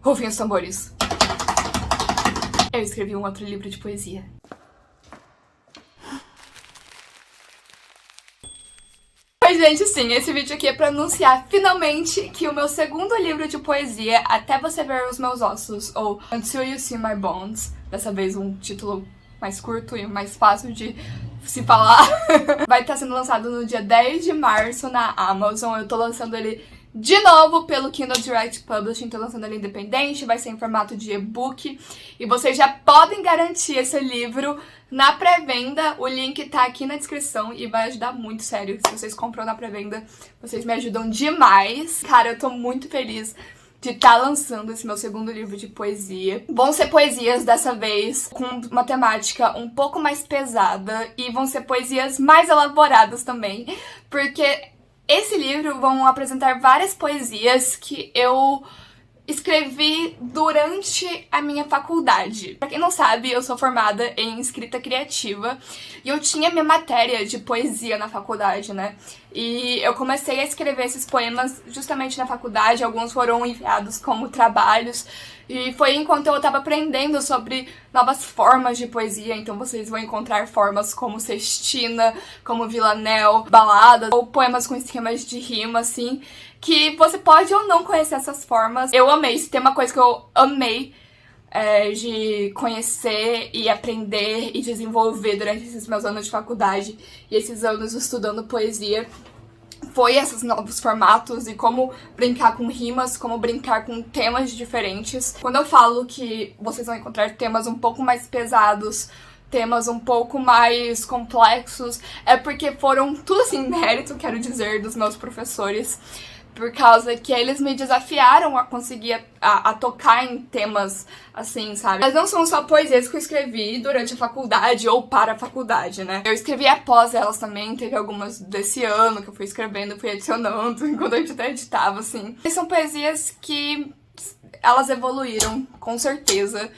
Rufem os tambores. Eu escrevi um outro livro de poesia. Mas, gente, sim, esse vídeo aqui é pra anunciar finalmente que o meu segundo livro de poesia, Até Você Ver os Meus Ossos, ou Until You See My Bones, dessa vez um título mais curto e mais fácil de se falar, vai estar sendo lançado no dia 10 de março na Amazon. Eu tô lançando ele de novo pelo Kindle Direct Publishing, tô lançando ele independente, vai ser em formato de e-book, e vocês já podem garantir esse livro na pré-venda. O link tá aqui na descrição e vai ajudar muito, sério. Se vocês compram na pré-venda, vocês me ajudam demais. Cara, eu tô muito feliz de estar lançando esse meu segundo livro de poesia. Vão ser poesias dessa vez com uma temática um pouco mais pesada e vão ser poesias mais elaboradas também, porque esse livro vão apresentar várias poesias que eu escrevi durante a minha faculdade. Pra quem não sabe, eu sou formada em escrita criativa e eu tinha minha matéria de poesia na faculdade, né? E eu comecei a escrever esses poemas justamente na faculdade, alguns foram enviados como trabalhos, e foi enquanto eu tava aprendendo sobre novas formas de poesia. Então vocês vão encontrar formas como sextina, como vilanel, baladas, ou poemas com esquemas de rima, assim, que você pode ou não conhecer essas formas. Eu amei, se tem uma coisa que eu amei de conhecer e aprender e desenvolver durante esses meus anos de faculdade e esses anos estudando poesia, foi esses novos formatos e como brincar com rimas, como brincar com temas diferentes. Quando eu falo que vocês vão encontrar temas um pouco mais pesados, temas um pouco mais complexos, é porque foram tudo assim mérito, quero dizer, dos meus professores, por causa que eles me desafiaram a conseguir a tocar em temas assim, sabe? Mas não são só poesias que eu escrevi durante a faculdade ou para a faculdade, né? Eu escrevi após elas também, teve algumas desse ano que eu fui escrevendo, fui adicionando enquanto a gente até editava, assim. E são poesias que elas evoluíram, com certeza,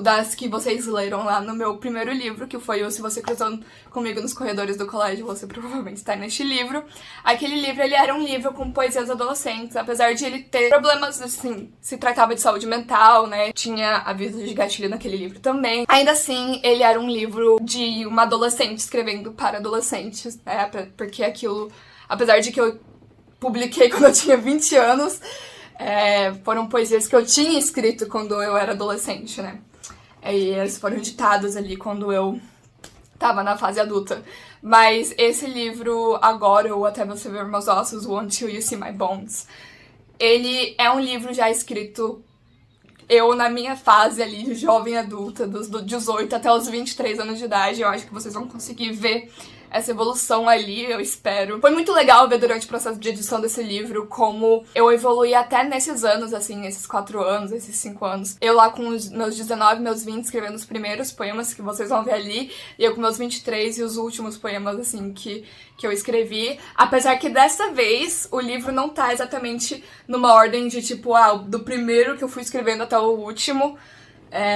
das que vocês leram lá no meu primeiro livro, que foi o Se Você Cruzou Comigo nos Corredores do Colégio, você provavelmente está neste livro. Aquele livro, ele era um livro com poesias adolescentes, apesar de ele ter problemas, assim, se tratava de saúde mental, né, tinha avisos de gatilho naquele livro também. Ainda assim, ele era um livro de uma adolescente escrevendo para adolescentes, né, porque aquilo, apesar de que eu publiquei quando eu tinha 20 anos, foram poesias que eu tinha escrito quando eu era adolescente, né? E eles foram editados ali quando eu tava na fase adulta. Mas esse livro, agora, o Até Você Ver Meus Ossos, o Until You See My Bones, ele é um livro já escrito eu na minha fase ali de jovem adulta, dos 18 até os 23 anos de idade. Eu acho que vocês vão conseguir ver essa evolução ali, eu espero. Foi muito legal ver durante o processo de edição desse livro como eu evoluí até nesses anos, assim, nesses 4 anos, esses 5 anos. Eu lá com os meus 19, meus 20, escrevendo os primeiros poemas que vocês vão ver ali, e eu com meus 23 e os últimos poemas, assim, que eu escrevi. Apesar que dessa vez o livro não tá exatamente numa ordem de tipo, do primeiro que eu fui escrevendo até o último.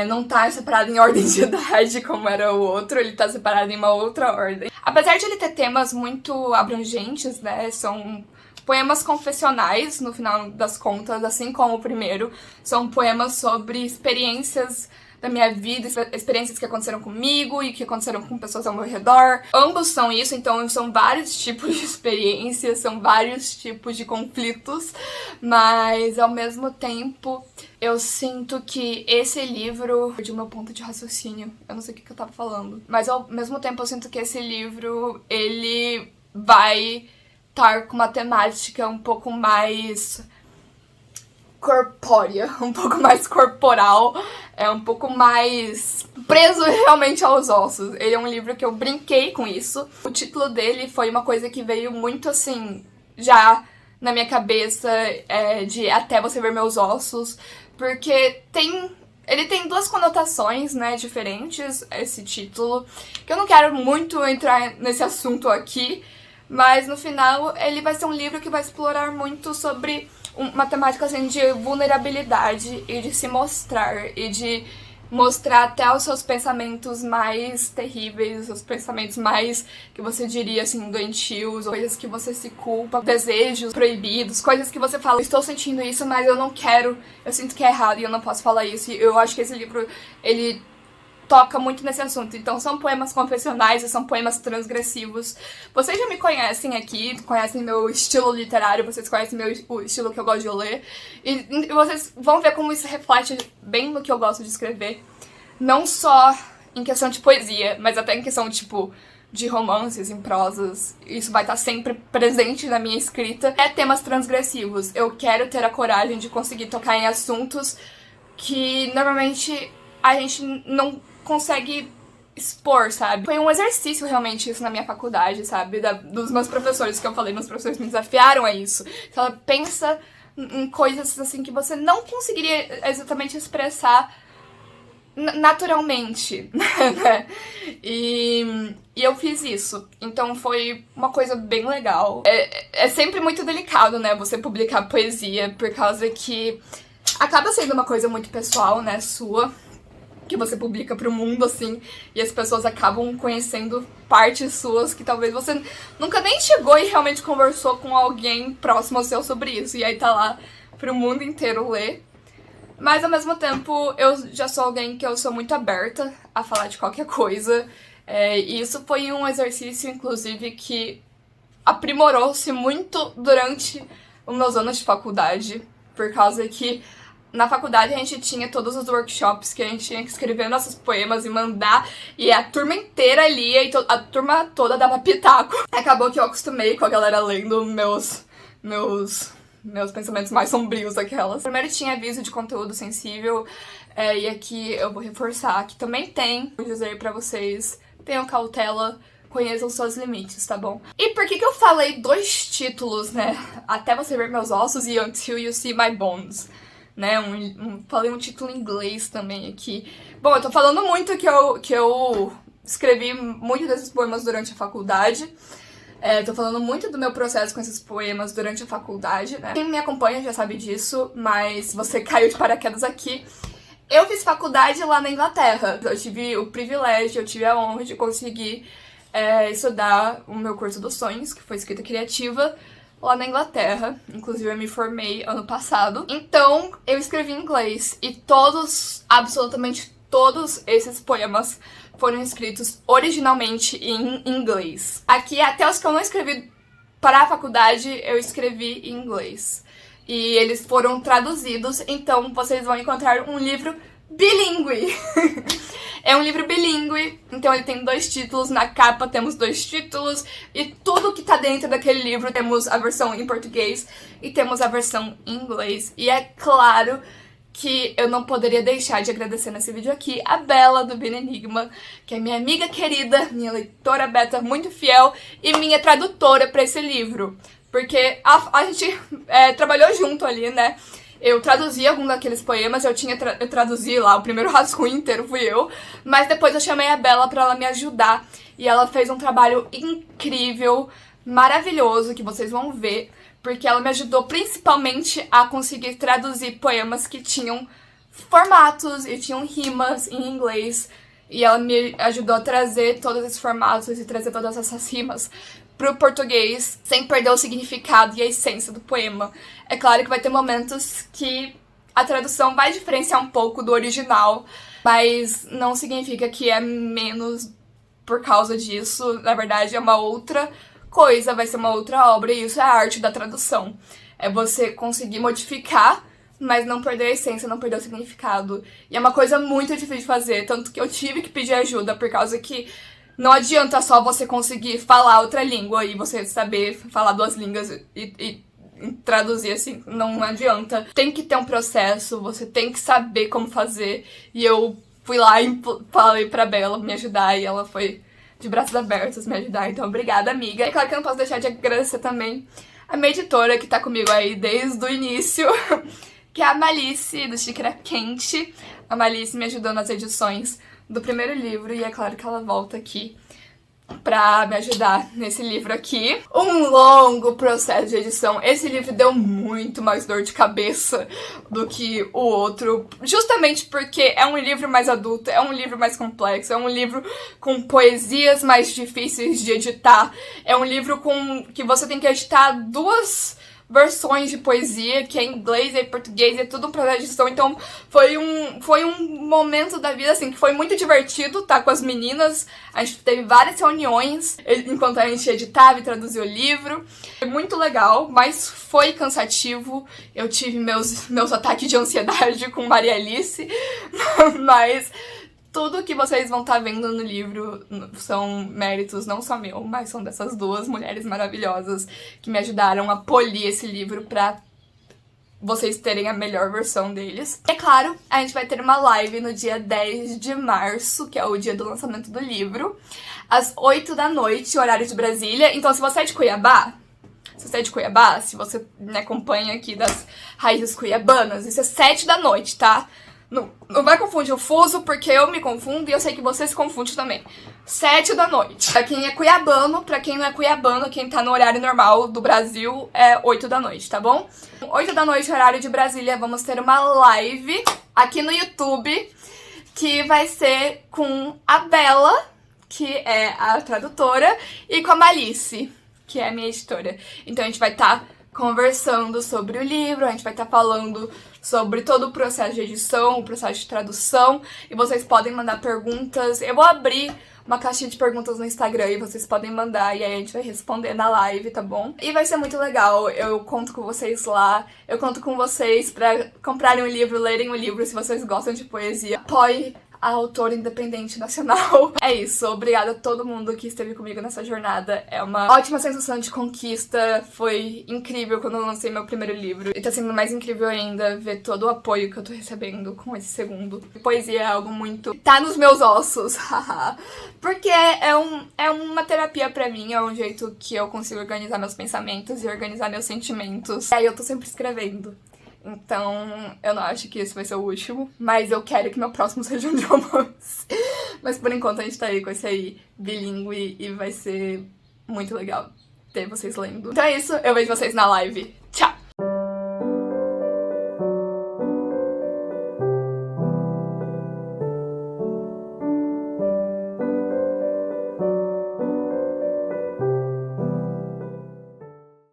Não tá separado em ordem de idade como era o outro, ele tá separado em uma outra ordem. Apesar de ele ter temas muito abrangentes, né, são poemas confessionais, no final das contas, assim como o primeiro. São poemas sobre experiências da minha vida, experiências que aconteceram comigo e que aconteceram com pessoas ao meu redor. Ambos são isso, então são vários tipos de experiências, são vários tipos de conflitos, mas ao mesmo tempo eu sinto que esse livro... Perdi o meu ponto de raciocínio, eu não sei o que eu tava falando, mas ao mesmo tempo eu sinto que esse livro, ele vai estar com uma temática um pouco mais corpórea, um pouco mais corporal, um pouco mais preso realmente aos ossos. Ele é um livro que eu brinquei com isso. O título dele foi uma coisa que veio muito assim, já na minha cabeça, de Até Você Ver Meus Ossos, porque ele tem duas conotações, né, diferentes, esse título, que eu não quero muito entrar nesse assunto aqui, mas no final ele vai ser um livro que vai explorar muito sobre uma temática assim de vulnerabilidade e de se mostrar e de mostrar até os seus pensamentos mais terríveis, os seus pensamentos mais, que você diria assim, doentios, coisas que você se culpa, desejos proibidos, coisas que você fala, estou sentindo isso, mas eu não quero, eu sinto que é errado e eu não posso falar isso. E eu acho que esse livro, ele toca muito nesse assunto. Então são poemas confessionais e são poemas transgressivos. Vocês já me conhecem aqui, conhecem meu estilo literário, vocês conhecem o estilo que eu gosto de ler. E vocês vão ver como isso reflete bem no que eu gosto de escrever. Não só em questão de poesia, mas até em questão, tipo, de romances, em prosas. Isso vai estar sempre presente na minha escrita. É temas transgressivos. Eu quero ter a coragem de conseguir tocar em assuntos que normalmente a gente não consegue expor, sabe? Foi um exercício realmente isso na minha faculdade, sabe? Dos meus professores que eu falei, meus professores me desafiaram a isso. Então, ela pensa em coisas assim que você não conseguiria exatamente expressar naturalmente, né? E eu fiz isso. Então foi uma coisa bem legal. É sempre muito delicado, né? Você publicar poesia, por causa que acaba sendo uma coisa muito pessoal, né? Sua. Que você publica pro mundo, assim, e as pessoas acabam conhecendo partes suas que talvez você nunca nem chegou e realmente conversou com alguém próximo ao seu sobre isso, e aí tá lá pro mundo inteiro ler. Mas, ao mesmo tempo, eu já sou alguém que eu sou muito aberta a falar de qualquer coisa, e isso foi um exercício, inclusive, que aprimorou-se muito durante os meus anos de faculdade, por causa que na faculdade a gente tinha todos os workshops que a gente tinha que escrever nossos poemas e mandar, e a turma inteira lia e a turma toda dava pitaco. Acabou que eu acostumei com a galera lendo meus pensamentos mais sombrios, aquelas. Primeiro tinha aviso de conteúdo sensível, e aqui eu vou reforçar que também tem, vou dizer pra vocês, tenham cautela, conheçam seus limites, tá bom? E por que eu falei 2 títulos, né? Até Você Ver Meus Ossos e Until You See My Bones. Né, falei um título em inglês também aqui. Bom, eu tô falando muito que eu escrevi muito desses poemas durante a faculdade. Tô falando muito do meu processo com esses poemas durante a faculdade, né? Quem me acompanha já sabe disso, mas se você caiu de paraquedas aqui, eu fiz faculdade lá na Inglaterra. Eu tive o privilégio, eu tive a honra de conseguir estudar o meu curso dos sonhos, que foi escrita criativa, lá na Inglaterra. Inclusive, eu me formei ano passado. Então, eu escrevi em inglês. E absolutamente todos esses poemas foram escritos originalmente em inglês. Aqui, até os que eu não escrevi para a faculdade, eu escrevi em inglês. E eles foram traduzidos, então vocês vão encontrar um livro bilíngue. É um livro bilíngue, então ele tem 2 títulos, na capa temos 2 títulos, e tudo que tá dentro daquele livro, temos a versão em português e temos a versão em inglês. E é claro que eu não poderia deixar de agradecer nesse vídeo aqui a Bela do Bina Enigma, que é minha amiga querida, minha leitora beta muito fiel e minha tradutora pra esse livro. Porque a gente trabalhou junto ali, né? Eu traduzi algum daqueles poemas, eu traduzi lá, o primeiro rascunho inteiro fui eu, mas depois eu chamei a Bela pra ela me ajudar, e ela fez um trabalho incrível, maravilhoso, que vocês vão ver, porque ela me ajudou principalmente a conseguir traduzir poemas que tinham formatos e tinham rimas em inglês, e ela me ajudou a trazer todos esses formatos e trazer todas essas rimas pro português, sem perder o significado e a essência do poema. É claro que vai ter momentos que a tradução vai diferenciar um pouco do original, mas não significa que é menos por causa disso. Na verdade, é uma outra coisa, vai ser uma outra obra, e isso é a arte da tradução. É você conseguir modificar, mas não perder a essência, não perder o significado. E é uma coisa muito difícil de fazer, tanto que eu tive que pedir ajuda, por causa que não adianta só você conseguir falar outra língua e você saber falar 2 línguas e traduzir assim, não adianta. Tem que ter um processo, você tem que saber como fazer. E eu fui lá e falei pra Bela me ajudar, e ela foi de braços abertos me ajudar. Então, obrigada, amiga. É claro que eu não posso deixar de agradecer também a minha editora, que tá comigo aí desde o início, que é a Malice, do Xícara Quente. A Malice me ajudou nas edições do primeiro livro, e é claro que ela volta aqui pra me ajudar nesse livro aqui. Um longo processo de edição. Esse livro deu muito mais dor de cabeça do que o outro, justamente porque é um livro mais adulto, é um livro mais complexo, é um livro com poesias mais difíceis de editar, é um livro que você tem que editar duas versões de poesia, que é em inglês e em português, é tudo um processo de edição. Então foi um momento da vida, assim, que foi muito divertido, tá, com as meninas. A gente teve várias reuniões enquanto a gente editava e traduzia o livro. Foi muito legal, mas foi cansativo. Eu tive meus ataques de ansiedade com Maria Alice, mas tudo que vocês vão estar vendo no livro são méritos não só meu, mas são dessas duas mulheres maravilhosas que me ajudaram a polir esse livro pra vocês terem a melhor versão deles. É claro, a gente vai ter uma live no dia 10 de março, que é o dia do lançamento do livro, às 8 da noite, horário de Brasília. Então, se você é de Cuiabá, se você me acompanha aqui das raízes cuiabanas, isso é 7 da noite, tá? Não vai confundir o fuso, porque eu me confundo e eu sei que você se confunde também. 7 da noite. Pra quem é cuiabano, pra quem não é cuiabano, quem tá no horário normal do Brasil, é 8 da noite, tá bom? 8 da noite, horário de Brasília, vamos ter uma live aqui no YouTube, que vai ser com a Bela, que é a tradutora, e com a Malice, que é a minha editora. Então a gente vai estar conversando sobre o livro, a gente vai estar falando sobre todo o processo de edição, o processo de tradução, e vocês podem mandar perguntas. Eu vou abrir uma caixinha de perguntas no Instagram e vocês podem mandar, e aí a gente vai responder na live, tá bom? E vai ser muito legal, eu conto com vocês lá, eu conto com vocês pra comprarem o livro, lerem o livro se vocês gostam de poesia. Apoie a autora independente nacional. É isso, obrigada a todo mundo que esteve comigo nessa jornada. É uma ótima sensação de conquista, foi incrível quando eu lancei meu primeiro livro. E tá sendo mais incrível ainda ver todo o apoio que eu tô recebendo com esse segundo. Poesia é algo muito... tá nos meus ossos, porque é uma terapia pra mim, é um jeito que eu consigo organizar meus pensamentos e organizar meus sentimentos. E aí eu tô sempre escrevendo. Então, eu não acho que esse vai ser o último, mas eu quero que meu próximo seja um de romance. Mas por enquanto a gente tá aí com esse aí bilíngue e vai ser muito legal ter vocês lendo. Então é isso, eu vejo vocês na live. Tchau!